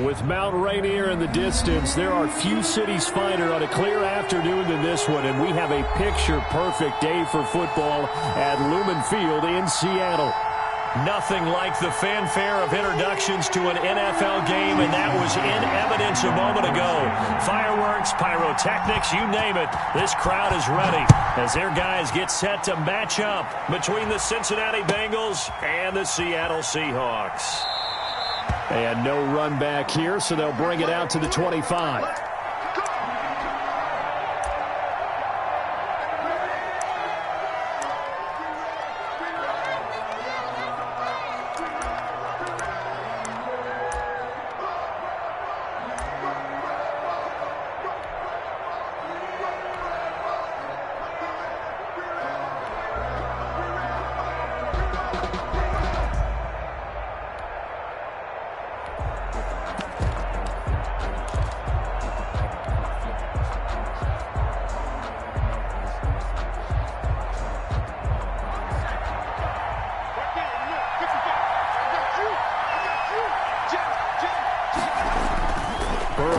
With Mount Rainier in the distance, there are few cities finer on a clear afternoon than this one, and we have a picture-perfect day for football at Lumen Field in Seattle. Nothing like the fanfare of introductions to an NFL game, and that was in evidence a moment ago. Fireworks, pyrotechnics, you name it. This crowd is ready as their guys get set to match up between the Cincinnati Bengals and the Seattle Seahawks. And no run back here, so they'll bring it out to the 25.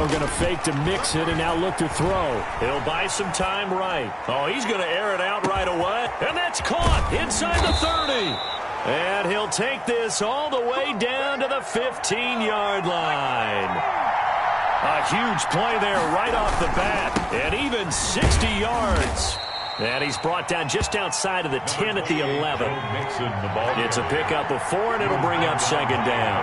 Going to fake to mix it and now look to throw. He'll buy some time right. Oh, he's going to air it out right away. And that's caught inside the 30. And he'll take this all the way down to the 15-yard line. A huge play there right off the bat. And even 60 yards. And he's brought down just outside of the 10 at the 11. It's a pickup of 4, and it'll bring up second down.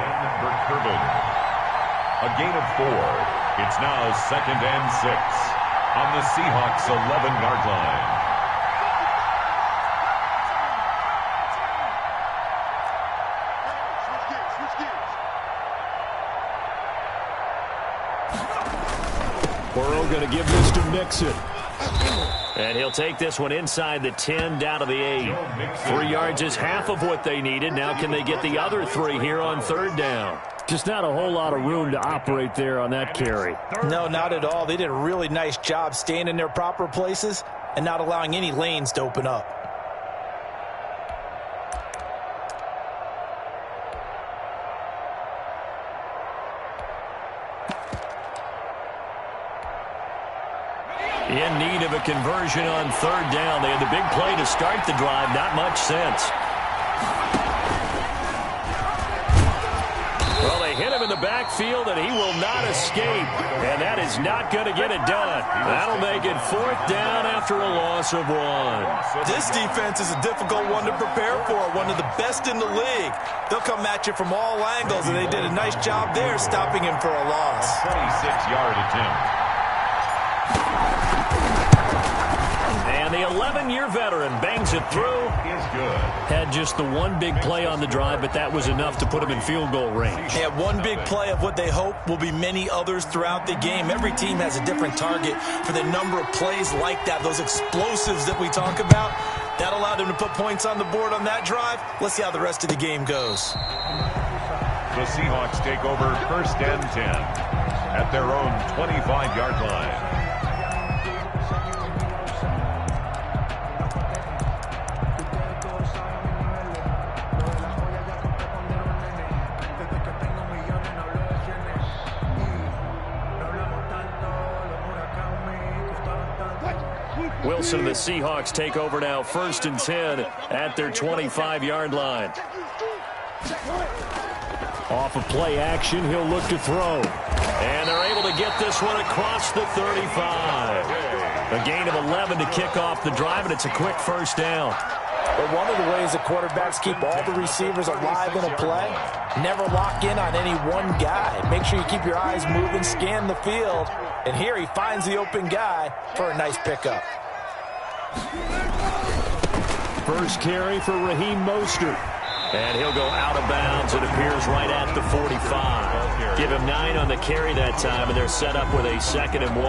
A gain of 4. It's now 2nd and 6 on the Seahawks' 11-yard line. Burrow going to give this to Mixon. And he'll take this one inside the 10 down to the 8. 3 yards is half of what they needed. Now can they get the other 3 here on 3rd down? Just not a whole lot of room to operate there on that carry. No, not at all. They did a really nice job staying in their proper places and not allowing any lanes to open up. In need of a conversion on 3rd down. They had the big play to start the drive. Not much sense. Well, they hit him in the backfield, and he will not escape. And that is not going to get it done. That'll make it 4th down after a loss of 1. This defense is a difficult one to prepare for, one of the best in the league. They'll come at you from all angles, and they did a nice job there stopping him for a loss. 26-yard attempt. And the 11-year veteran bangs it through. Is good. Had just the one big play on the drive, but that was enough to put him in field goal range. Yeah, one big play of what they hope will be many others throughout the game. Every team has a different target for the number of plays like that, those explosives that we talk about. That allowed them to put points on the board on that drive. Let's see how the rest of the game goes. The Seahawks take over 1st and 10 at their own 25-yard line. Wilson and the Seahawks take over now 1st and 10 at their 25-yard line. Off of play action, he'll look to throw. And they're able to get this one across the 35. A gain of 11 to kick off the drive, and it's a quick 1st down. But one of the ways that quarterbacks keep all the receivers alive in a play, never lock in on any one guy. Make sure you keep your eyes moving, scan the field. And here he finds the open guy for a nice pickup. First carry for Raheem Mostert. And he'll go out of bounds. It appears right at the 45. Give him 9 on the carry that time, and they're set up with a 2nd and 1.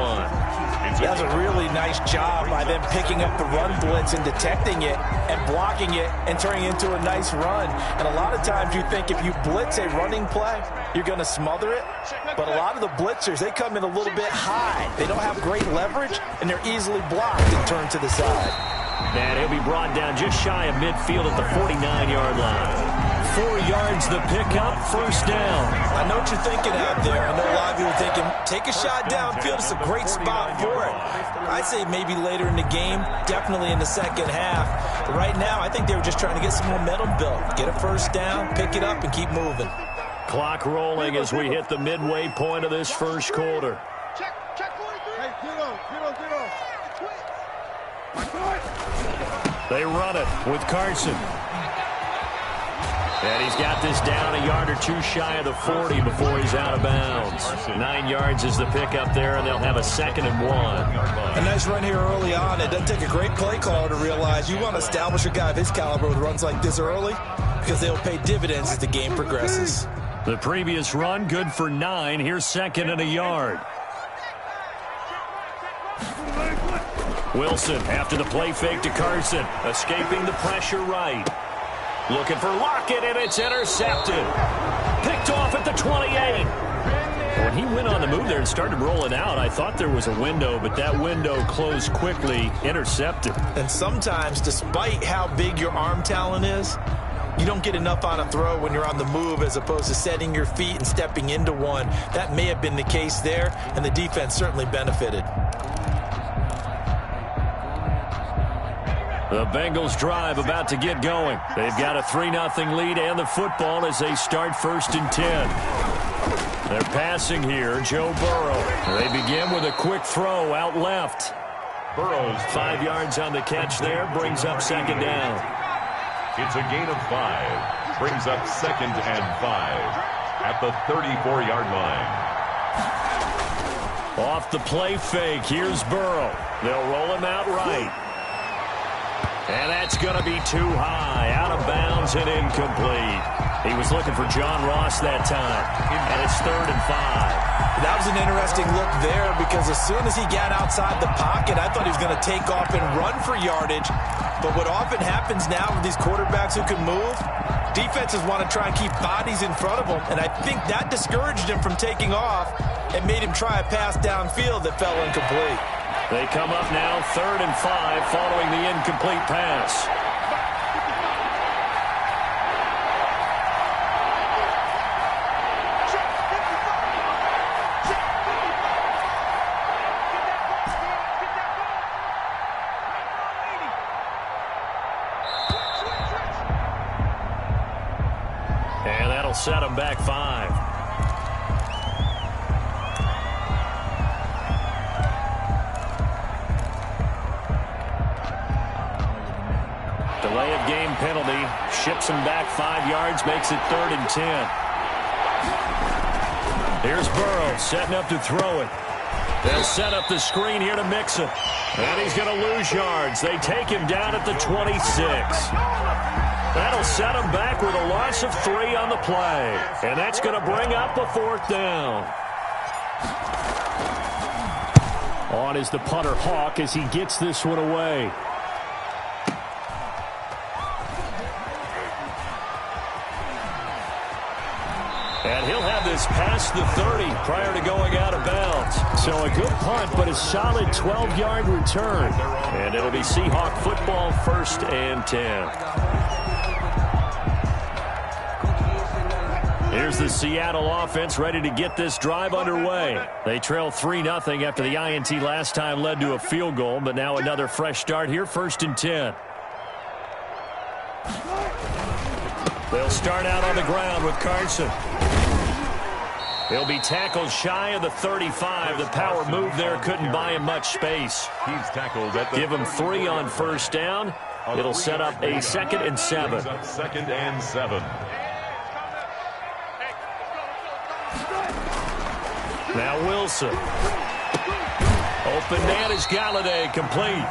That was a really nice job by them picking up the run blitz and detecting it and blocking it and turning it into a nice run. And a lot of times you think if you blitz a running play, you're going to smother it. But a lot of the blitzers, they come in a little bit high. They don't have great leverage, and they're easily blocked and turned to the side. And he'll be brought down just shy of midfield at the 49-yard line. 4 yards the pickup, first down. I know what you're thinking out there. I know a lot of people are thinking, take a shot downfield. It's a great spot for it. I'd say maybe later in the game, definitely in the second half. But right now, I think they were just trying to get some momentum built. Get a first down, pick it up, and keep moving. Clock rolling as we hit the midway point of this first quarter. They run it with Carson. And he's got this down a yard or two shy of the 40 before he's out of bounds. 9 yards is the pickup there, and they'll have a 2nd and 1. A nice run here early on. It doesn't take a great play caller to realize you want to establish a guy of his caliber with runs like this early because they'll pay dividends as the game progresses. The previous run, good for 9. Here's 2nd and a yard. Wilson after the play fake to Carson. Escaping the pressure right. Looking for Lockett, and it's intercepted. Picked off at the 28. When he went on the move there and started rolling out, I thought there was a window, but that window closed quickly, intercepted. And sometimes, despite how big your arm talent is, you don't get enough on a throw when you're on the move as opposed to setting your feet and stepping into one. That may have been the case there, and the defense certainly benefited. The Bengals drive about to get going. They've got a 3-0 lead and the football as they start 1st and 10. They're passing here, Joe Burrow. They begin with a quick throw out left. Burrow's 5 yards on the catch there, brings up 2nd down. It's a gain of 5. Brings up 2nd and 5 at the 34-yard line. Off the play fake, here's Burrow. They'll roll him out right. And that's going to be too high, out of bounds and incomplete. He was looking for John Ross that time, and it's 3rd and 5. That was an interesting look there because as soon as he got outside the pocket, I thought he was going to take off and run for yardage. But what often happens now with these quarterbacks who can move, defenses want to try and keep bodies in front of them, and I think that discouraged him from taking off and made him try a pass downfield that fell incomplete. They come up now 3rd and 5 following the incomplete pass. And that'll set them back 5. Delay of game penalty, ships him back 5 yards, makes it 3rd and 10. Here's Burrow setting up to throw it. They'll set up the screen here to mix it. And he's going to lose yards. They take him down at the 26. That'll set him back with a loss of 3 on the play. And that's going to bring up a 4th down. On is the punter Hawk as he gets this one away. And he'll have this past the 30 prior to going out of bounds. So a good punt, but a solid 12-yard return. And it'll be Seahawk football 1st and 10. Here's the Seattle offense ready to get this drive underway. They trail 3-0 after the INT last time led to a field goal, but now another fresh start here, 1st and 10. They'll start out on the ground with Carson. He'll be tackled shy of the 35. The power move there couldn't buy him much space. He's tackled at the Give him 3 on 1st down. It'll set up a 2nd and 7. 2nd and 7. Now Wilson. Open man is Galladay, complete.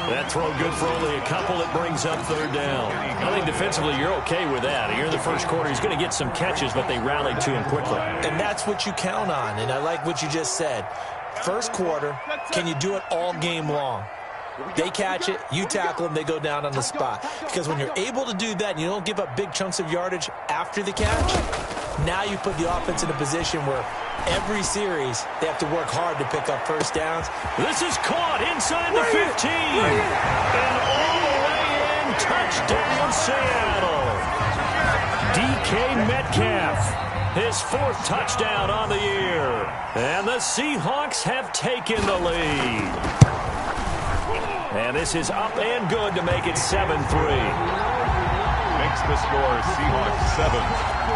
That throw good for only a couple. That brings up 3rd down. I think defensively you're okay with that. Here in the first quarter, he's going to get some catches, but they rallied to him quickly. And that's what you count on, and I like what you just said. First quarter, can you do it all game long? They catch it, you tackle them, they go down on the spot. Because when you're able to do that and you don't give up big chunks of yardage after the catch, now you put the offense in a position where every series they have to work hard to pick up 1st downs. This is caught inside the 15. And all the way in, touchdown Seattle. DK Metcalf, his 4th touchdown on the year. And the Seahawks have taken the lead. And this is up and good to make it 7-3. Makes the score Seahawks 7,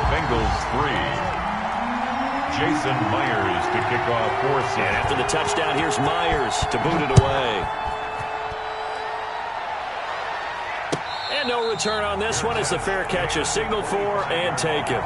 Bengals 3. Jason Myers to kick off for Seahawks. And after the touchdown, here's Myers to boot it away. And no return on this one as the fair catch is signaled for and taken.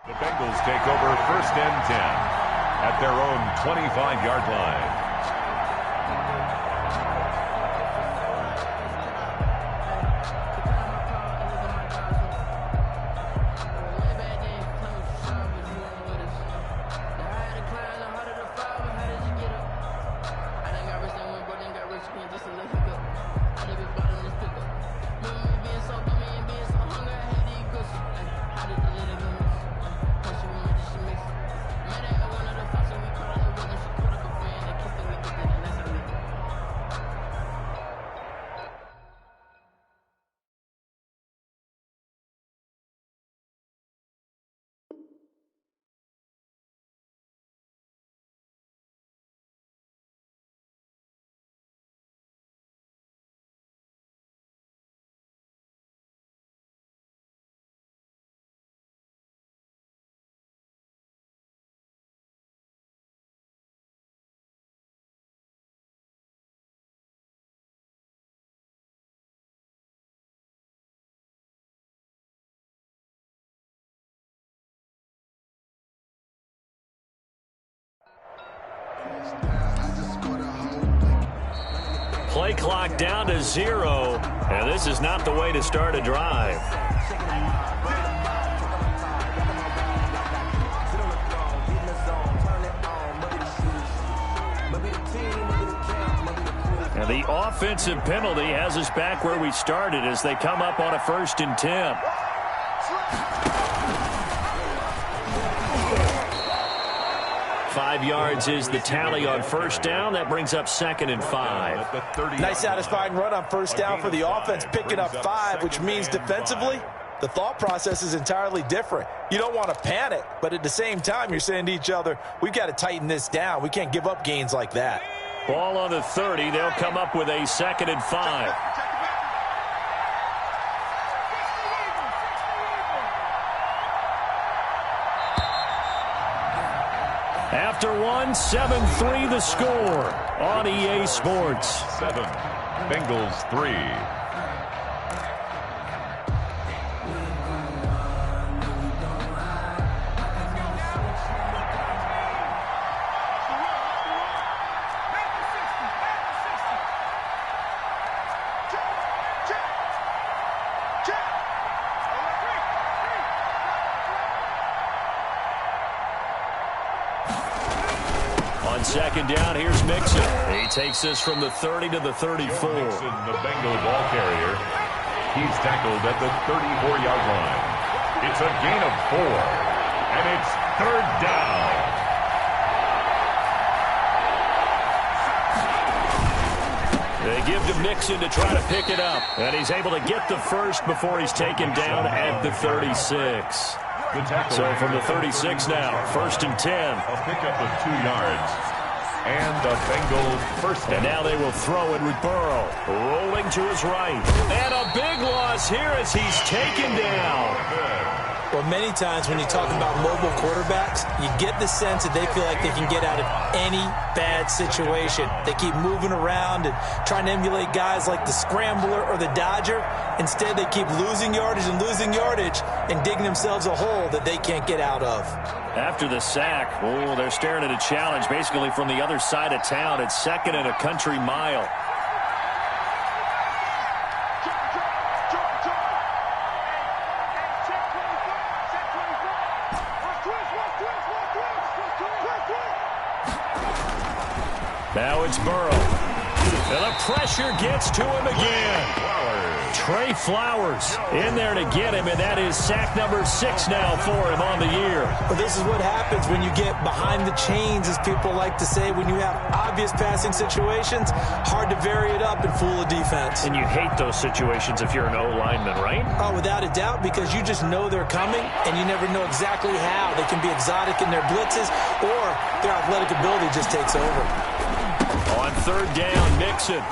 The Bengals take over 1st and 10 at their own 25-yard line. Play clock down to 0, and this is not the way to start a drive. And the offensive penalty has us back where we started as they come up on a 1st and 10. Five yards is the tally on 1st down. That brings up 2nd and 5. Nice satisfying run on 1st down for the offense, picking up 5, which means defensively, the thought process is entirely different. You don't want to panic, but at the same time, you're saying to each other, we've got to tighten this down. We can't give up gains like that. Ball on the 30. They'll come up with a 2nd and 5. After one, 7-3 the score on EA Sports. 7, Bengals 3. On 2nd down, here's Mixon. He takes this from the 30 to the 34. Mixon, the Bengal ball carrier. He's tackled at the 34-yard line. It's a gain of 4, and it's Third down. They give to Mixon to try to pick it up. And he's able to get the first before he's taken down at the 36. So from the 36 now, 1st and 10. A pickup of 2 yards. And the Bengals first down. And now they will throw it with Burrow. Rolling to his right. And a big loss here as he's taken down. Well, many times when you talk about mobile quarterbacks, you get the sense that they feel like they can get out of any bad situation. They keep moving around and trying to emulate guys like the Scrambler or the Dodger. Instead, they keep losing yardage and digging themselves a hole that they can't get out of. After the sack, they're staring at a challenge basically from the other side of town. It's 2nd and a country mile. Now it's Burrow. And the pressure gets to him again. Trey Flowers in there to get him, and that is sack number 6 now for him on the year. Well, this is what happens when you get behind the chains, as people like to say. When you have obvious passing situations, hard to vary it up and fool a defense. And you hate those situations if you're an O-lineman, right? Oh, without a doubt, because you just know they're coming, and you never know exactly how. They can be exotic in their blitzes, or their athletic ability just takes over. On 3rd down, Mixon.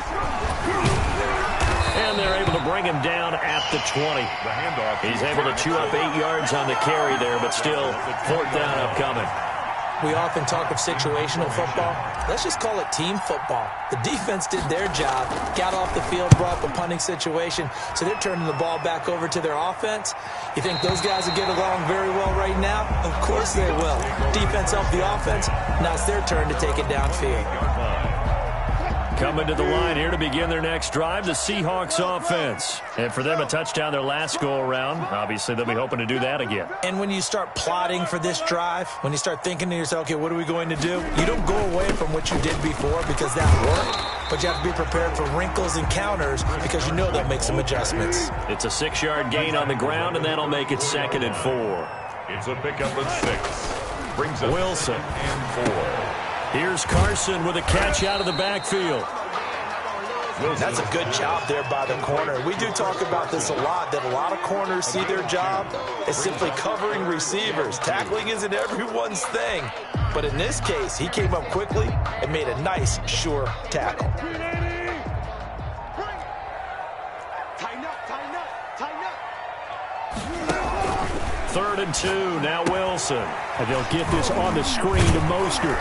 And they're able to bring him down at the 20. He's able to chew up 8 yards on the carry there, but still 4th down upcoming. We often talk of situational football. Let's just call it team football. The defense did their job, got off the field, brought up a punting situation, so they're turning the ball back over to their offense. You think those guys will get along very well right now? Of course they will. Defense helped the offense. Now it's their turn to take it downfield. Coming to the line here to begin their next drive, the Seahawks offense. And for them, a touchdown their last go-around. Obviously, they'll be hoping to do that again. And when you start plotting for this drive, when you start thinking to yourself, okay, what are we going to do? You don't go away from what you did before because that worked. But you have to be prepared for wrinkles and counters because you know they'll make some adjustments. It's a 6-yard gain on the ground, and that'll make it 2nd and 4. It's a pickup of 6. Brings up Wilson. 2nd and 4. Here's Carson with a catch out of the backfield. That's a good job there by the corner. We do talk about this a lot, that a lot of corners see their job as simply covering receivers. Tackling isn't everyone's thing. But in this case, he came up quickly and made a nice, sure tackle. 3rd and 2, now Wilson. And they'll get this on the screen to Mostert.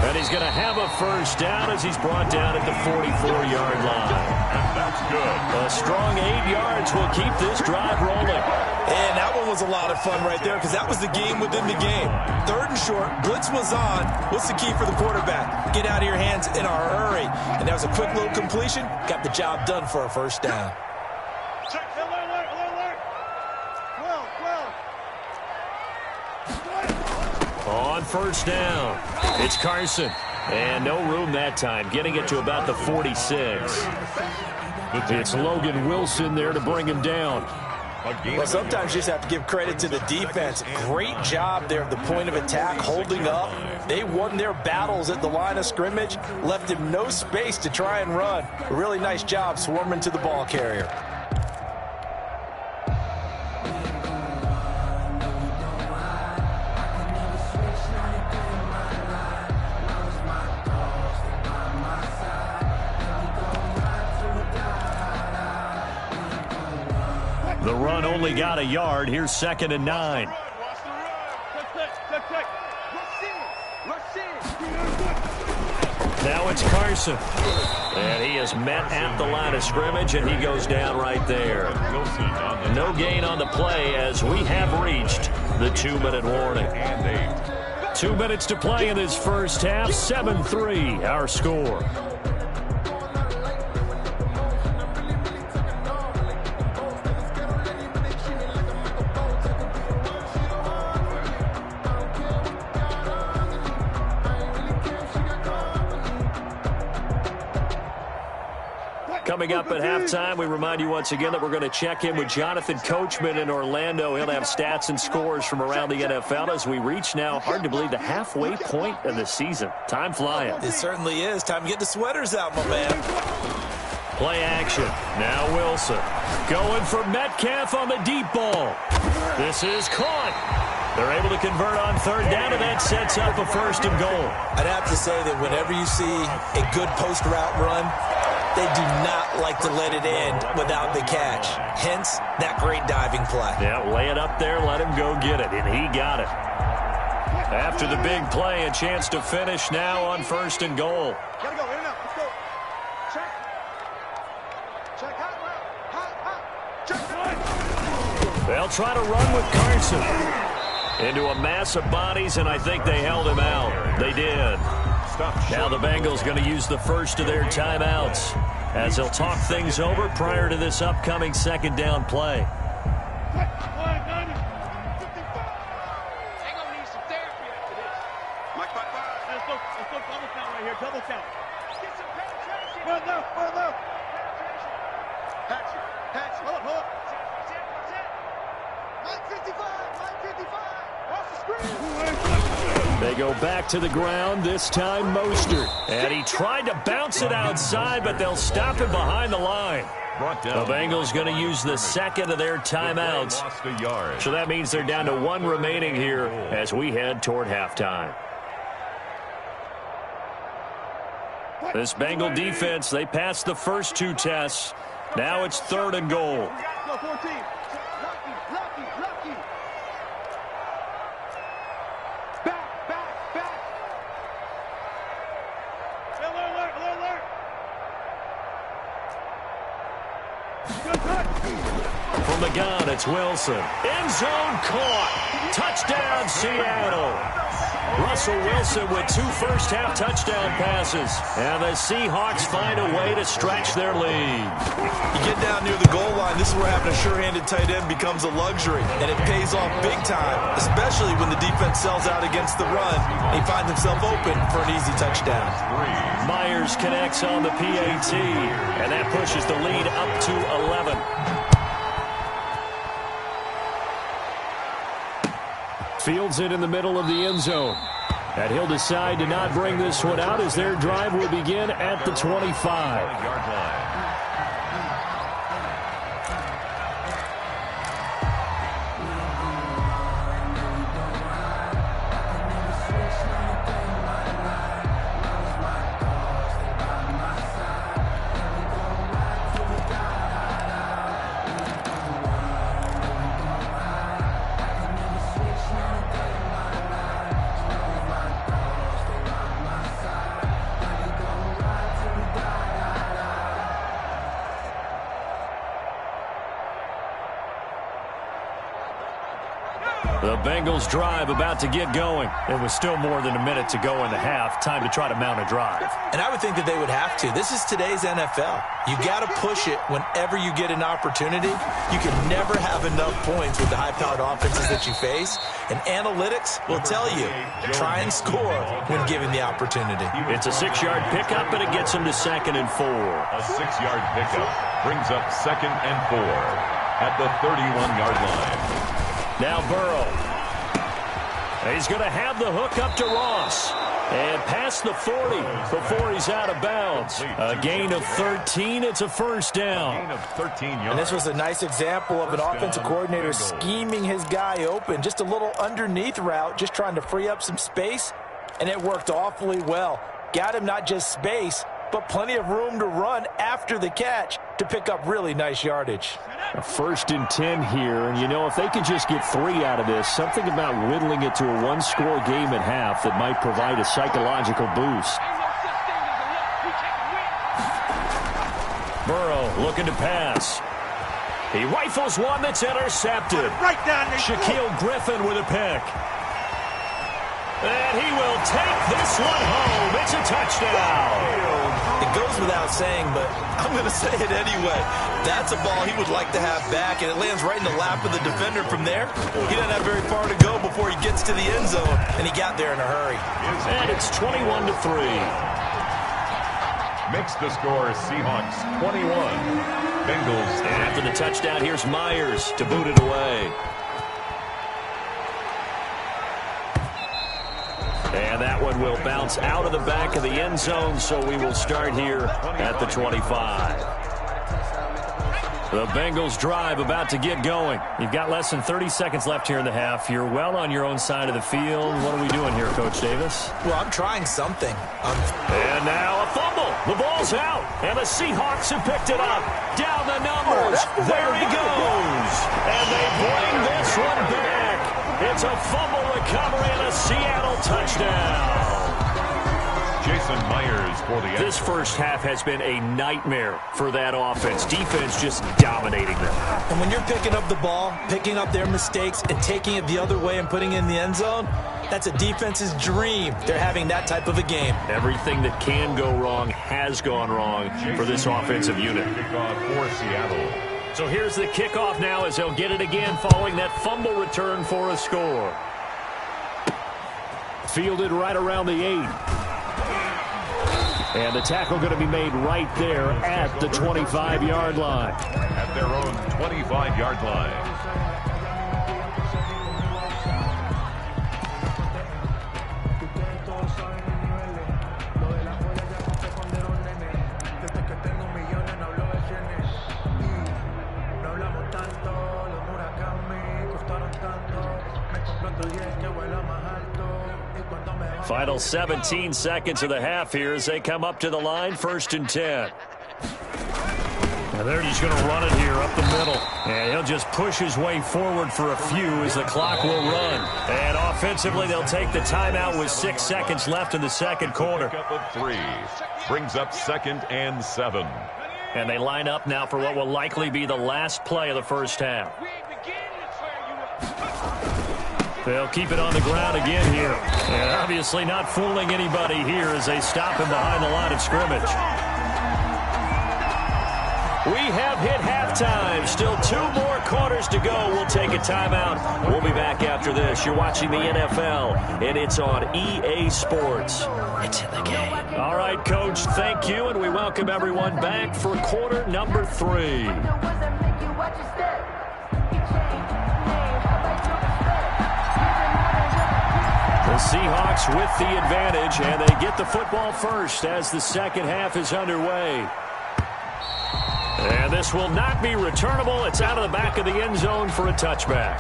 And he's going to have a first down as he's brought down at the 44-yard line. And that's good. A strong 8 yards will keep this drive rolling. And that one was a lot of fun right there because that was the game within the game. 3rd and short, blitz was on. What's the key for the quarterback? Get out of your hands in a hurry. And that was a quick little completion. Got the job done for a first down. On 1st down, it's Carson. And no room that time, getting it to about the 46. It's Logan Wilson there to bring him down. Well, sometimes you just have to give credit to the defense. Great job there at the point of attack, holding up. They won their battles at the line of scrimmage, left him no space to try and run. A really nice job swarming to the ball carrier. The run only got a yard. Here's 2nd and 9. Now it's Carson. And he is met at the line of scrimmage, and he goes down right there. No gain on the play as we have reached the 2-minute warning. 2 minutes to play in this first half. 7-3, our score. Coming up at halftime, we remind you once again that we're going to check in with Jonathan Coachman in Orlando. He'll have stats and scores from around the NFL as we reach now, hard to believe, the halfway point of the season. Time flying. It certainly is. Time to get the sweaters out, my man. Play action. Now Wilson. Going for Metcalf on the deep ball. This is caught. They're able to convert on third down, and that sets up a 1st and goal. I'd have to say that whenever you see a good post route run, they do not like to let it end without the catch. Hence, that great diving play. Yeah, lay it up there, let him go get it, and he got it. After the big play, a chance to finish now on 1st and goal. Gotta go, in and out, let's go. Check. Check, hot, check. They'll try to run with Carson. Into a mass of bodies, and I think they held him out. They did. Now the Bengals going to use the first of their timeouts as they'll talk things over prior to this upcoming 2nd down play. Double count. Get some penetration. Run left, run left. Patch it, patch it. Hold up. 955. Off the screen. They go back to the ground, this time Mostert. And he tried to bounce it outside, but they'll stop him behind the line. The Bengals going to use the 2nd of their timeouts. So that means they're down to 1 remaining here as we head toward halftime. This Bengal defense, they passed the first 2 tests. Now it's 3rd and goal. From the gun, it's Wilson. End zone caught. Touchdown, Seattle. Russell Wilson with 2 first-half touchdown passes. And the Seahawks find a way to stretch their lead. You get down near the goal line, this is where having a sure-handed tight end becomes a luxury. And it pays off big time, especially when the defense sells out against the run. He finds himself open for an easy touchdown. Myers connects on the PAT, and that pushes the lead up to 11. Fields it in the middle of the end zone. And he'll decide to not bring this one out as their drive will begin at the 25-yard line. The Bengals drive about to get going. It was still more than a minute to go in the half. Time to try to mount a drive. And I would think that they would have to. This is today's NFL. You got to push it whenever you get an opportunity. You can never have enough points with the high-powered offenses that you face. And analytics will tell you, try and score when given the opportunity. It's a 6-yard pickup, and it gets them to 2nd and 4. A 6-yard pickup brings up 2nd and 4 at the 31-yard line. Now Burrow. He's going to have the hook up to Ross. And past the 40 before he's out of bounds. A gain of 13. It's a 1st down. Gain of 13 yards. And this was a nice example of an offensive coordinator scheming his guy open. Just a little underneath route, just trying to free up some space. And it worked awfully well. Got him not just space, but plenty of room to run after the catch to pick up really nice yardage. A 1st and 10 here, and you know, if they could just get 3 out of this, something about whittling it to a 1-score game at half that might provide a psychological boost. Burrow looking to pass. He rifles one that's intercepted. Right down there. Shaquille Griffin with a pick. And he will take this one home. It's a touchdown. It goes without saying, but I'm going to say it anyway. That's a ball he would like to have back, and it lands right in the lap of the defender from there. He doesn't have very far to go before he gets to the end zone, and he got there in a hurry. And it's 21-3. Makes the score Seahawks 21, Bengals 3. And after the touchdown, here's Myers to boot it away. And that one will bounce out of the back of the end zone, so we will start here at the 25. The Bengals drive about to get going. You've got less than 30 seconds left here in the half. You're well on your own side of the field. What are we doing here, Coach Davis? Well, I'm trying something. And now a fumble. The ball's out, and the Seahawks have picked it up. Down the numbers. There he goes. And they bring this one back. It's a fumble recovery and a Seattle touchdown. Jason Myers for the This first half has been a nightmare for that offense. Defense just dominating them. And when you're picking up the ball, picking up their mistakes, and taking it the other way and putting it in the end zone, that's a defense's dream. They're having that type of a game. Everything that can go wrong has gone wrong for this offensive unit. Kickoff for Seattle. So here's the kickoff now as they'll get it again following that fumble return for a score. Fielded right around the 8. And the tackle going to be made right there at the 25-yard line. At their own 25-yard line. Final 17 seconds of the half here as they come up to the line, 1st and 10. And they're just going to run it here up the middle. And he'll just push his way forward for a few as the clock will run. And offensively, they'll take the timeout with 6 seconds left in the second quarter. Pickup of 3. Brings up 2nd and 7. And they line up now for what will likely be the last play of the first half. They'll keep it on the ground again here. And obviously not fooling anybody here as they stop him behind the line of scrimmage. We have hit halftime. Still 2 more quarters to go. We'll take a timeout. We'll be back after this. You're watching the NFL, and it's on EA Sports. It's in the game. All right, Coach, thank you, and we welcome everyone back for quarter number 3. The Seahawks with the advantage, and they get the football first as the second half is underway. And this will not be returnable. It's out of the back of the end zone for a touchback.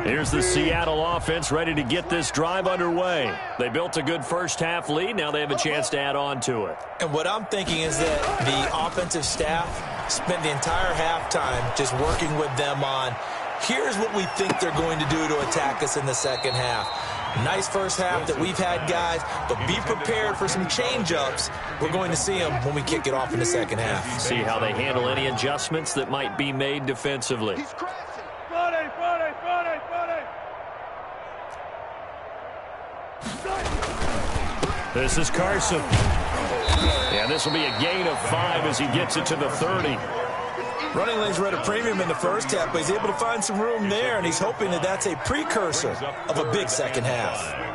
Here's the Seattle offense ready to get this drive underway. They built a good first half lead. Now they have a chance to add on to it. And what I'm thinking is that the offensive staff spent the entire halftime just working with them on, here's what we think they're going to do to attack us in the second half. Nice first half that we've had, guys, but be prepared for some change-ups. We're going to see them when we kick it off in the second half. See how they handle any adjustments that might be made defensively. This is Carson. And this will be a gain of 5 as he gets it to the 30. Running lanes were at a premium in the first half, but he's able to find some room there, and he's hoping that that's a precursor of a big second half.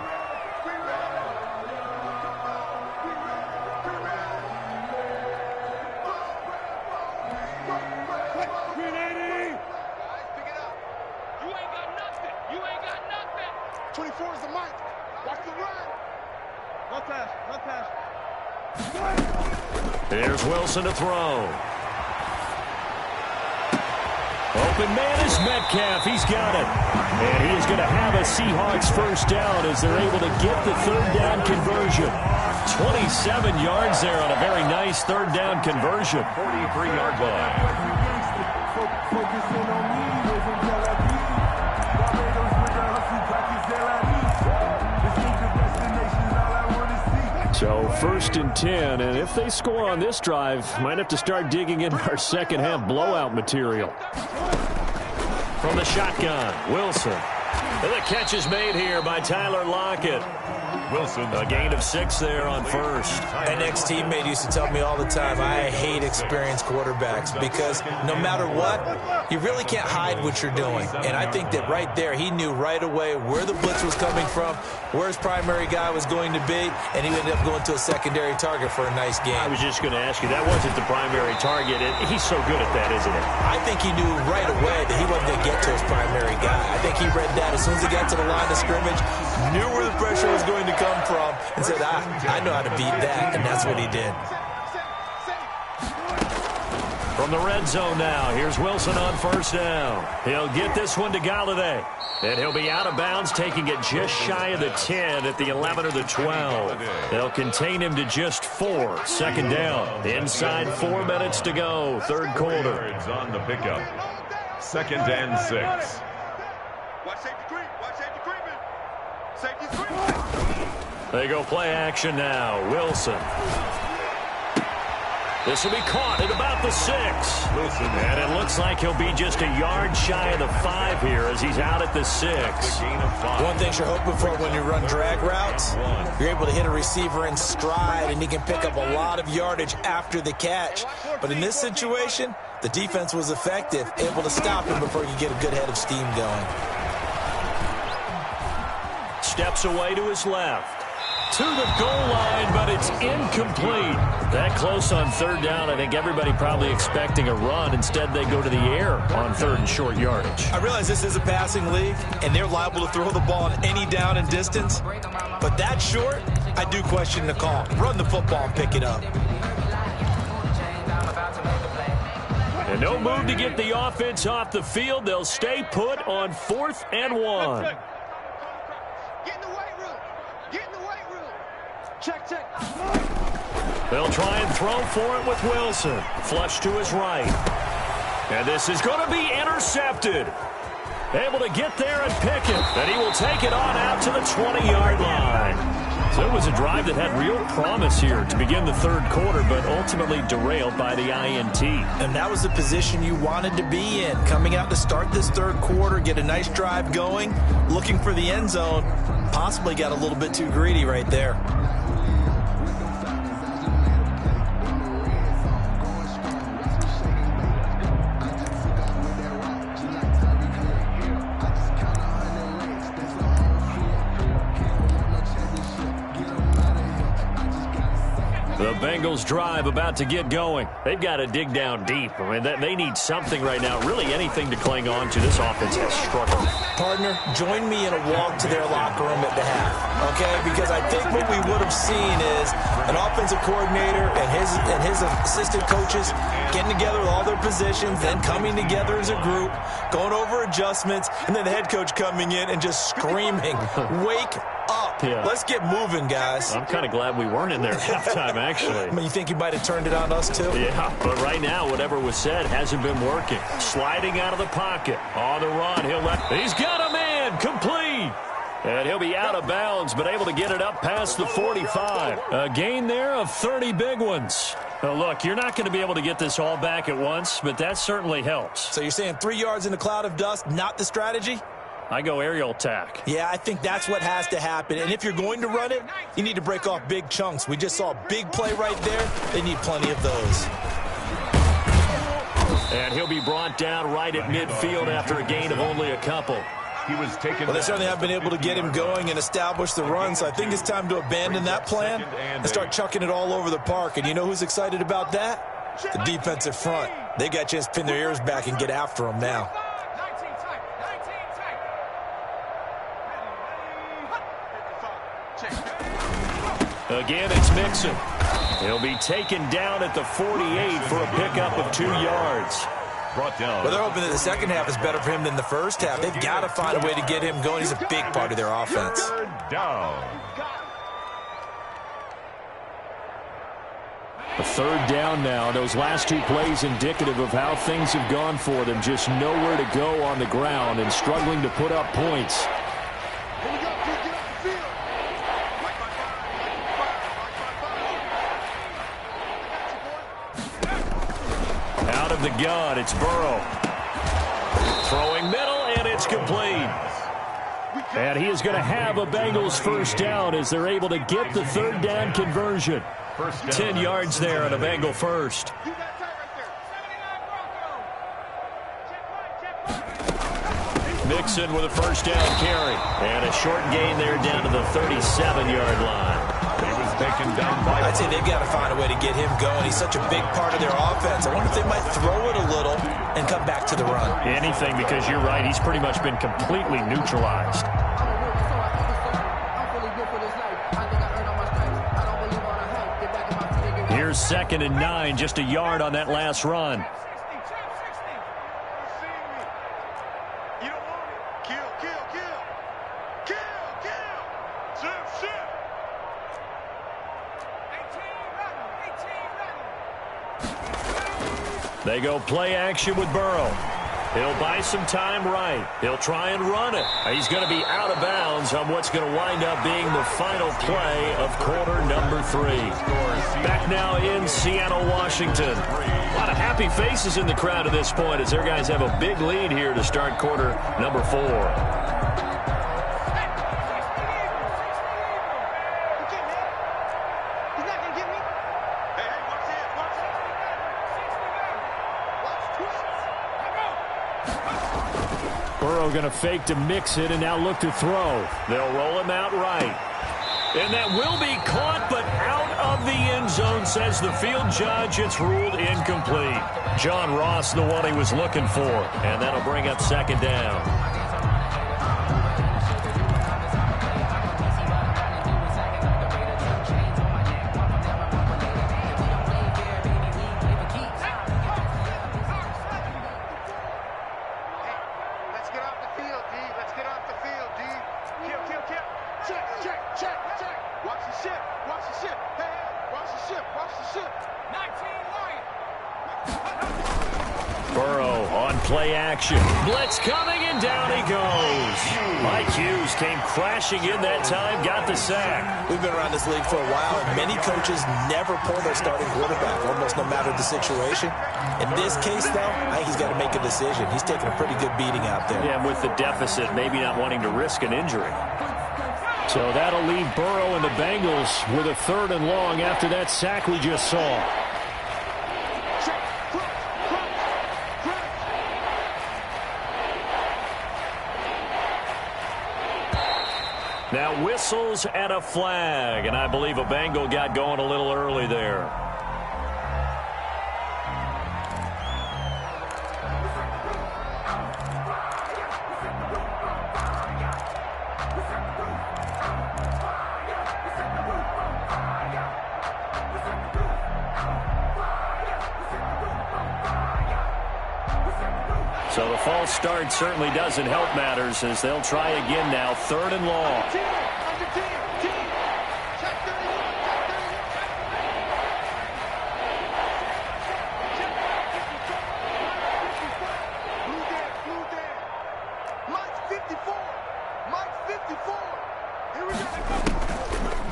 There's Wilson to throw. Open man is Metcalf. He's got it. And he is going to have a Seahawks first down as they're able to get the third down conversion. 27 yards there on a very nice third down conversion. 43-yard line. So 1st and 10, and if they score on this drive, might have to start digging into our second half blowout material. From the shotgun, Wilson. And the catch is made here by Tyler Lockett. Wilson. A gain of 6 there on first. An ex-teammate used to tell me all the time, I hate experienced quarterbacks because no matter what, you really can't hide what you're doing. And I think that right there, he knew right away where the blitz was coming from, where his primary guy was going to be, and he ended up going to a secondary target for a nice game. I was just going to ask you, that wasn't the primary target. He's so good at that, isn't he? I think he knew right away that he wasn't going to get to his primary guy. I think he read that as soon as he got to the line of scrimmage, knew where the pressure was going to come from, and said, I know how to beat that, and that's what he did. From the red zone now, here's Wilson on first down. He'll get this one to Galladay. And he'll be out of bounds, taking it just shy of the 10 at the 11 or the 12. They'll contain him to just 4. Second down. Inside 4 minutes to go. Third quarter. It's on the pickup. 2nd and 6. Watch safety creep. Watch safety creeping. Safety creep. They go play action now. Wilson. This will be caught at about the 6. Wilson. And it looks like he'll be just a yard shy of the 5 here as he's out at the 6. One thing you're hoping for when you run drag routes, you're able to hit a receiver in stride, and he can pick up a lot of yardage after the catch. But in this situation, the defense was effective, able to stop him before he could get a good head of steam going. Steps away to his left. To the goal line, but it's incomplete. That close on third down, I think everybody probably expecting a run. Instead, they go to the air on 3rd and short yardage. I realize this is a passing league, and they're liable to throw the ball on any down and distance. But that short, I do question the call. Run the football and pick it up. And no move to get the offense off the field. They'll stay put on 4th and 1. Get in the weight room. Get in the weight room. Check, check. They'll try and throw for it with Wilson. Flush to his right. And this is going to be intercepted. Able to get there and pick it. And he will take it on out to the 20-yard line. So it was a drive that had real promise here to begin the 3rd quarter, but ultimately derailed by the INT. And that was the position you wanted to be in. Coming out to start this 3rd quarter, get a nice drive going, looking for the end zone. Possibly got a little bit too greedy right there. The Bengals drive about to get going. They've got to dig down deep. I mean, they need something right now, really anything to cling on to. This offense has struggled. Partner, join me in a walk to their locker room at the half, okay? Because I think what we would have seen is an offensive coordinator and his assistant coaches getting together with all their positions, then coming together as a group, going over adjustments, and then the head coach coming in and just screaming, wake up. Yeah. Let's get moving, guys. I'm kind of glad we weren't in there at halftime, actually. I mean, you think he might have turned it on us, too? Yeah, but right now, whatever was said hasn't been working. Sliding out of the pocket. On the run, he's got a man, complete. And he'll be out of bounds, but able to get it up past the 45. A gain there of 30 big ones. Now, look, you're not going to be able to get this all back at once, but that certainly helps. So you're saying 3 yards in a cloud of dust, not the strategy? I go aerial attack. Yeah, I think that's what has to happen. And if you're going to run it, you need to break off big chunks. We just saw a big play right there. They need plenty of those. And he'll be brought down right at midfield after a gain of only a couple. He was taken. Well, they certainly have been able to get him going and establish the run, so I think it's time to abandon that plan and start chucking it all over the park. And you know who's excited about that? The defensive front. They got a chance to pin their ears back and get after him now. Again, it's Mixon. He'll be taken down at the 48 for a pickup of 2 yards. Brought down. Well, they're hoping that the second half is better for him than the first half. They've got to find a way to get him going. He's a big part of their offense. Third down. A third down now. Those last 2 plays indicative of how things have gone for them. Just nowhere to go on the ground and struggling to put up points. Out of the gun, it's Burrow. Throwing middle, and it's complete. And he is going to have a Bengals first down as they're able to get the third down conversion. 10 yards there on a Bengal first. Mixon with a first down carry. And a short gain there down to the 37-yard line. He was taken down by... I'd say they've got to find a way to get him going. He's such a big part of their offense. I wonder if they might throw it a little and come back to the run. Anything, because you're right. He's pretty much been completely neutralized. Here's 2nd and 9, just a yard on that last run. They go play action with Burrow. He'll buy some time right. He'll try and run it. He's going to be out of bounds on what's going to wind up being the final play of quarter number 3. Back now in Seattle, Washington. A lot of happy faces in the crowd at this point as their guys have a big lead here to start quarter number 4. Burrow going to fake to mix it and now look to throw. They'll roll him out right. And that will be caught, but out of the end zone, says the field judge. It's ruled incomplete. John Ross, the one he was looking for. And that'll bring up 2nd down. Burrow on play action. Blitz coming, and down he goes. Mike Hughes came crashing in that time, got the sack. We've been around this league for a while, and many coaches never pull their starting quarterback, almost no matter the situation. In this case, though, I think he's got to make a decision. He's taking a pretty good beating out there. Yeah, and with the deficit, maybe not wanting to risk an injury. So that'll leave Burrow and the Bengals with a 3rd and long after that sack we just saw. Now whistles and a flag, and I believe a Bengal got going a little early there. So the false start certainly doesn't help matters as they'll try again now. 3rd and long.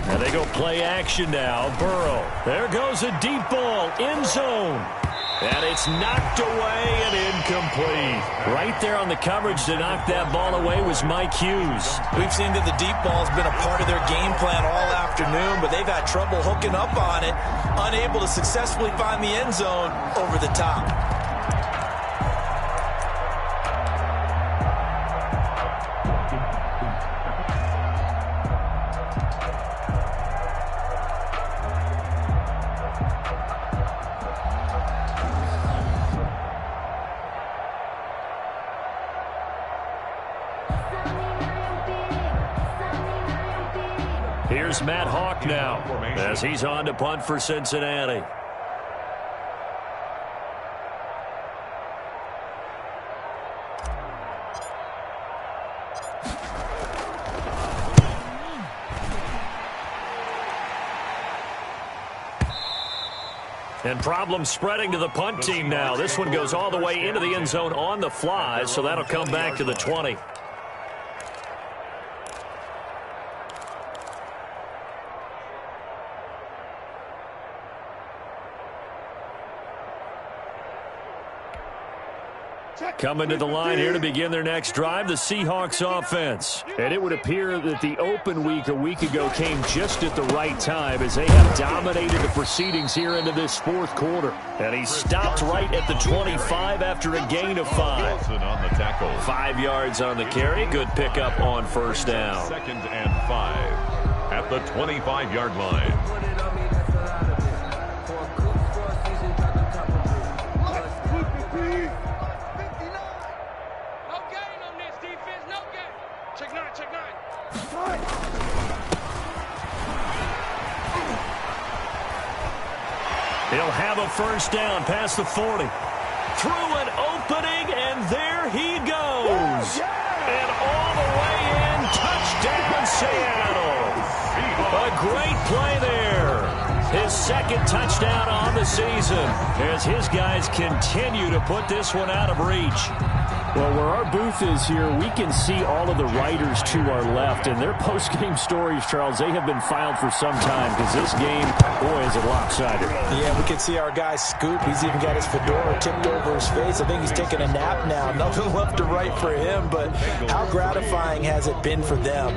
And they go play action now. Burrow. There goes a deep ball. End zone. And it's knocked away and incomplete. Right there on the coverage to knock that ball away was Mike Hughes. We've seen that the deep ball has been a part of their game plan all afternoon, but they've had trouble hooking up on it, unable to successfully find the end zone over the top. Here's Matt Hawk now as he's on to punt for Cincinnati. And problems spreading to the punt team now. This one goes all the way into the end zone on the fly, so that'll come back to the 20. Coming to the line here to begin their next drive, the Seahawks offense. And it would appear that the open week a week ago came just at the right time as they have dominated the proceedings here into this fourth quarter. And he stopped right at the 25 after a gain of 5. On the tackle. 5 yards on the carry. Good pickup on first down. 2nd and 5 at the 25-yard line. He'll have a first down past the 40. Through an opening, and there he goes. And all the way in, touchdown Seattle. A great play there. His 2nd touchdown on the season as his guys continue to put this one out of reach. Well, where our booth is here, we can see all of the writers to our left, and their post-game stories, Charles, they have been filed for some time because this game, boy, is it lopsided. Yeah, we can see our guy Scoop. He's even got his fedora tipped over his face. I think he's taking a nap now. Nothing left to write for him, but how gratifying has it been for them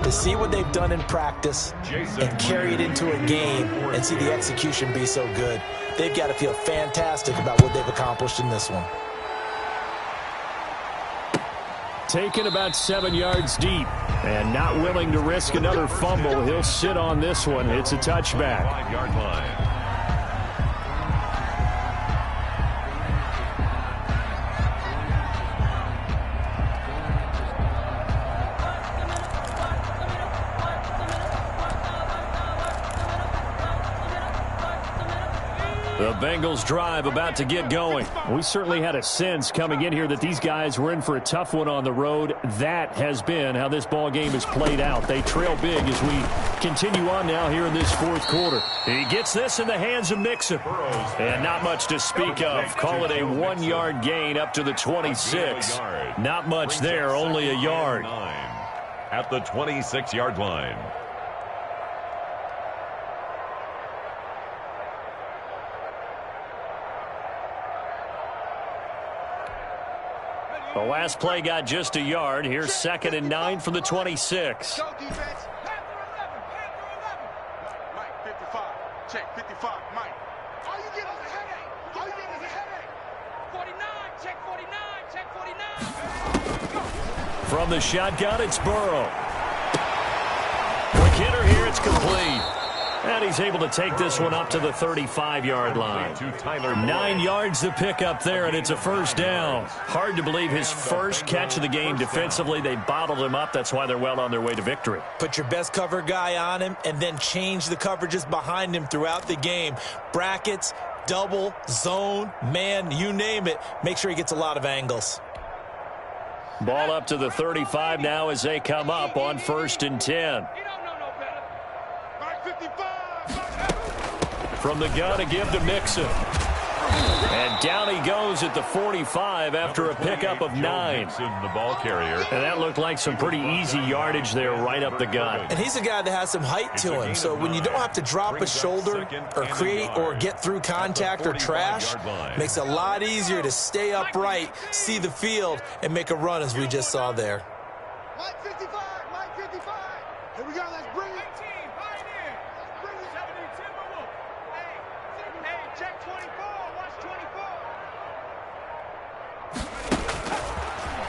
to see what they've done in practice and carry it into a game and see the execution be so good. They've got to feel fantastic about what they've accomplished in this one. Taken about 7 yards deep and not willing to risk another fumble. He'll sit on this one. It's a touchback. 5-yard line. The Bengals drive about to get going. We certainly had a sense coming in here that these guys were in for a tough one on the road. That has been how this ball game has played out. They trail big as we continue on now here in this fourth quarter. He gets this in the hands of Mixon. And not much to speak of. Call it a 1-yard gain up to the 26. Not much there, only a yard. At the 26-yard line. The last play got just a yard. Here's 2nd and 9 from the 26. Go defense. Panther 11. Mike, 55. Check, 55. Mike. All you get is a headache. All you get is a headache. 49. Check 49. Check 49. From the shotgun, it's Burrow. Quick hitter here. It's complete. And he's able to take this one up to the 35-yard line. 9 yards to pick up there, and it's a first down. Hard to believe his first catch of the game defensively. They bottled him up. That's why they're well on their way to victory. Put your best cover guy on him and then change the coverages behind him throughout the game. Brackets, double, zone, man, you name it. Make sure he gets a lot of angles. Ball up to the 35 now as they come up on 1st and 10. You don't know no better. Mike, 55. From the gun, a give to Mixon. And down he goes at the 45 after a pickup of 9. The ball carrier. And that looked like some pretty easy yardage there right up the gut. And he's a guy that has some height to him. So when you don't have to drop a shoulder or create or get through contact or trash, makes it a lot easier to stay upright, see the field, and make a run as we just saw there. Mike 55. Mike 55. Here we go. Let's bring it. Right here. Let's bring it. 70 Timberwolf. Hey, check 24. Watch 24.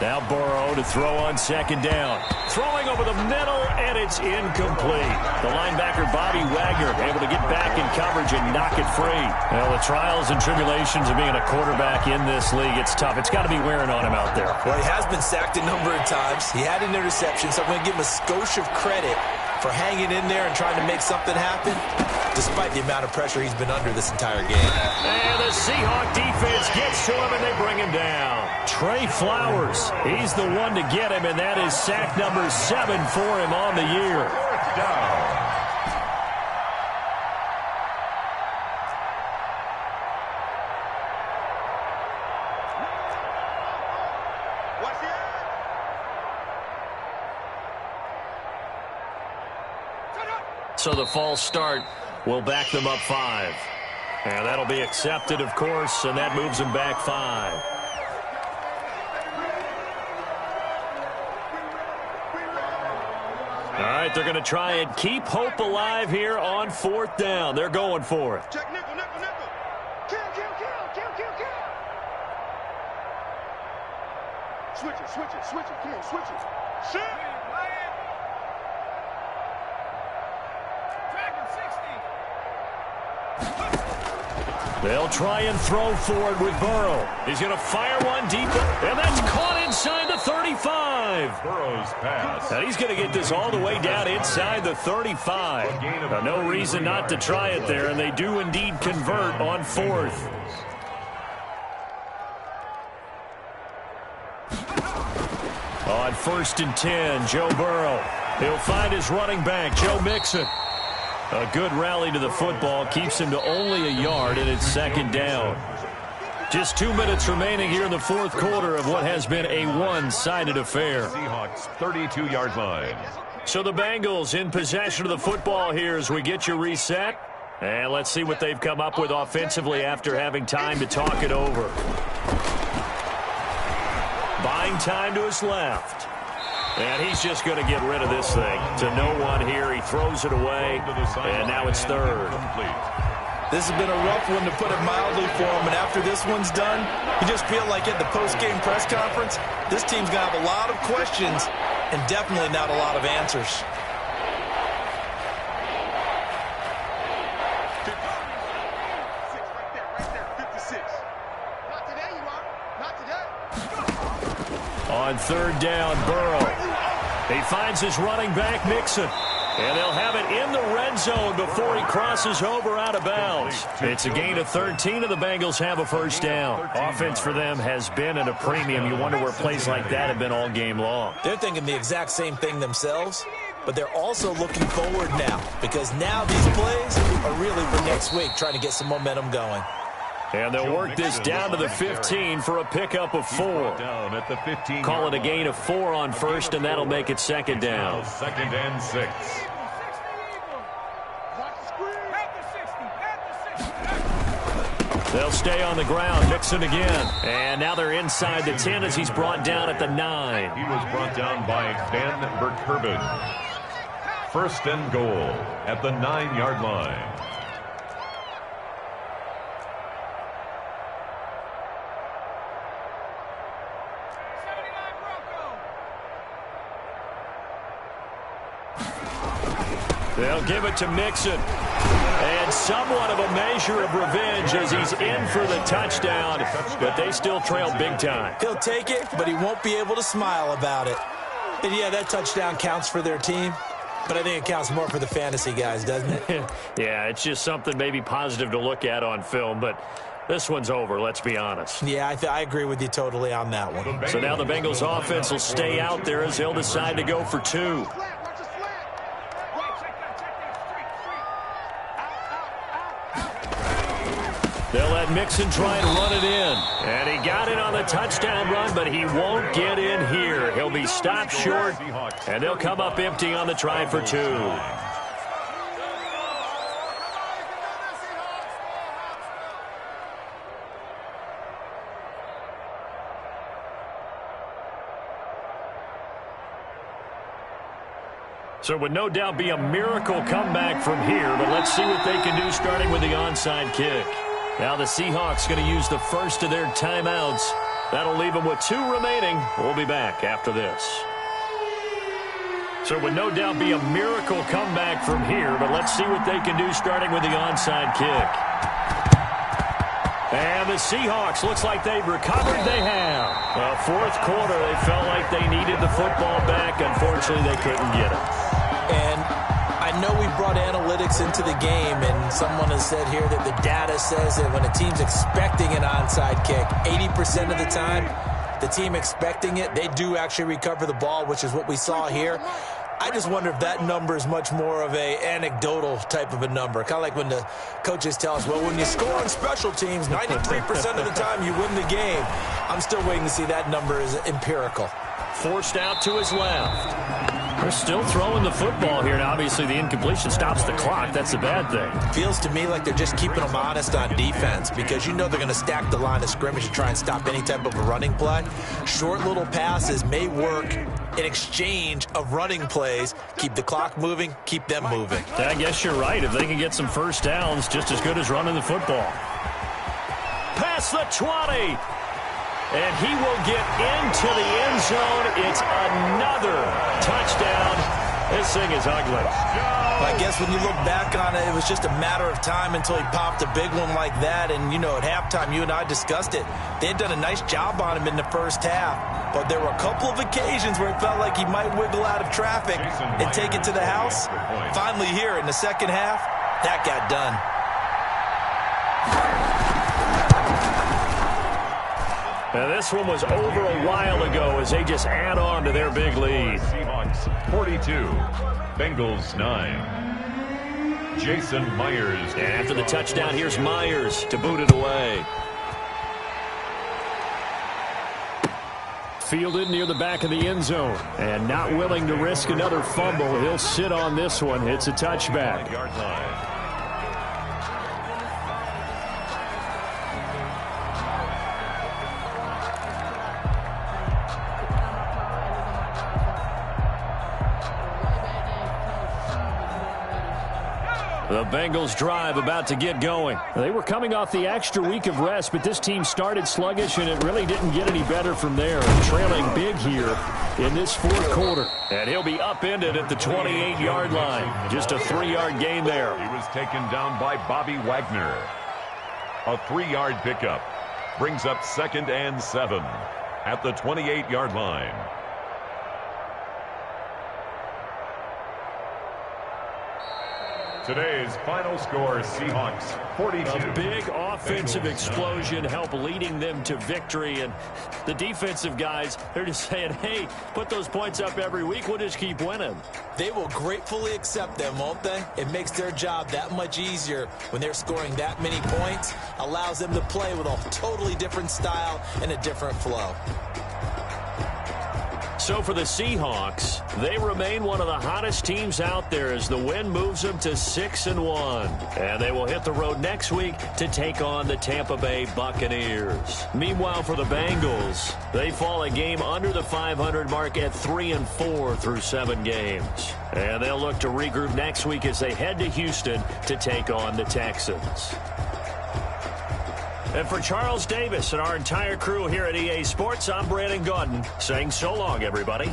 Now Burrow to throw on 2nd down. Throwing over the middle, and it's incomplete. The linebacker, Bobby Wagner, able to get back in coverage and knock it free. Well, the trials and tribulations of being a quarterback in this league, it's tough. It's got to be wearing on him out there. Well, he has been sacked a number of times. He had an interception, so I'm going to give him a skosh of credit for hanging in there and trying to make something happen, despite the amount of pressure he's been under this entire game. And the Seahawk defense gets to him, and they bring him down. Trey Flowers, he's the one to get him, and that is sack number 7 for him on the year. 4th down. Watch the So the false start will back them up 5. And that'll be accepted, of course, and that moves them back 5. right, they're going to try and keep hope alive here on 4th down. They're going for it. Check nickel, nickel, nickel. Kill, kill, kill, kill, kill, kill. Switch it, switch it, switch it. Come on, switch it. Shoot. They'll try and throw for it with Burrow. He's going to fire one deep, and that's caught inside the 35. Burrow's pass. And he's going to get this all the way down inside the 35. Now, no reason not to try it there, and they do indeed convert on 4th. On 1st and 10, Joe Burrow. He'll find his running back, Joe Mixon. A good rally to the football keeps him to only a yard, and it's 2nd down. Just 2 minutes remaining here in the 4th quarter of what has been a one-sided affair. Seahawks 32-yard line. So the Bengals in possession of the football here as we get you reset. And let's see what they've come up with offensively after having time to talk it over. Buying time to his left. And he's just going to get rid of this thing. To no one here. He throws it away. And now it's 3rd. This has been a rough one, to put it mildly, for him. And after this one's done, you just feel like at the post-game press conference, this team's going to have a lot of questions and definitely not a lot of answers. On 3rd down, Burrow. He finds his running back, Mixon. And they'll have it in the red zone before he crosses over out of bounds. It's a gain of 13, and the Bengals have a 1st down. Offense for them has been at a premium. You wonder where plays like that have been all game long. They're thinking the exact same thing themselves, but they're also looking forward now, because now these plays are really for next week, trying to get some momentum going. And they'll work this down to the 15 for a pickup of 4. Down at the 15. Call it a gain of 4 on 1st, and that'll make it 2nd down. 2nd and 6. They'll stay on the ground. Mixon again. And now they're inside the 10 as he's brought down at the 9. He was brought down by Ben Burkerbin. 1st and goal at the 9-yard line. They'll give it to Mixon. And somewhat of a measure of revenge as he's in for the touchdown. But they still trail big time. He'll take it, but he won't be able to smile about it. And yeah, that touchdown counts for their team. But I think it counts more for the fantasy guys, doesn't it? Yeah, it's just something maybe positive to look at on film. But this one's over, let's be honest. Yeah, I agree with you totally on that one. So now the Bengals offense will stay out there as they'll decide to go for 2. They'll let Mixon try and run it in. And he got it on the touchdown run, but he won't get in here. He'll be stopped short, and they'll come up empty on the try for 2. So it would no doubt be a miracle comeback from here, but let's see what they can do starting with the onside kick. Now the Seahawks going to use the first of their timeouts. That'll leave them with 2 remaining. We'll be back after this. So it would no doubt be a miracle comeback from here, but let's see what they can do starting with the onside kick. And the Seahawks, looks like they've recovered. They have. 4th quarter, they felt like they needed the football back. Unfortunately, they couldn't get it. And I know we brought analytics into the game, and someone has said here that the data says that when a team's expecting an onside kick, 80% of the time, the team expecting it, they do actually recover the ball, which is what we saw here. I just wonder if that number is much more of a anecdotal type of a number. Kind of like when the coaches tell us, well, when you score on special teams, 93% of the time you win the game. I'm still waiting to see that number is empirical. Forced out to his left. They're still throwing the football here, and obviously the incompletion stops the clock. That's a bad thing. Feels to me like they're just keeping them honest on defense because you know they're going to stack the line of scrimmage to try and stop any type of a running play. Short little passes may work in exchange of running plays. Keep the clock moving, keep them moving. I guess you're right. If they can get some first downs, just as good as running the football. Past the 20. And he will get into the end zone. It's another touchdown. This thing is ugly. I guess when you look back on it, it was just a matter of time until he popped a big one like that. And, you know, at halftime, you and I discussed it. They had done a nice job on him in the first half. But there were a couple of occasions where it felt like he might wiggle out of traffic and take it to the house. Finally here in the second half, that got done. Now, this one was over a while ago as they just add on to their big lead. Seahawks 42, Bengals 9. Jason Myers. And after the touchdown, here's Myers to boot it away. Fielded near the back of the end zone. And not willing to risk another fumble. He'll sit on this one. It's a touchback. Yard line. The Bengals drive about to get going. They were coming off the extra week of rest, but this team started sluggish, and it really didn't get any better from there. Trailing big here in this fourth quarter. And he'll be upended at the 28-yard line. Just a 3-yard gain there. He was taken down by Bobby Wagner. A 3-yard pickup brings up 2nd and 7 at the 28-yard line. Today's final score, Seahawks 42. A big offensive explosion helped leading them to victory. And the defensive guys, they're just saying, hey, put those points up every week. We'll just keep winning. They will gratefully accept them, won't they? It makes their job that much easier when they're scoring that many points. Allows them to play with a totally different style and a different flow. So for the Seahawks, they remain one of the hottest teams out there as the win moves them to 6-1. And they will hit the road next week to take on the Tampa Bay Buccaneers. Meanwhile, for the Bengals, they fall a game under the 500 mark at 3-4 through 7 games. And they'll look to regroup next week as they head to Houston to take on the Texans. And for Charles Davis and our entire crew here at EA Sports, I'm Brandon Gaudin saying so long, everybody.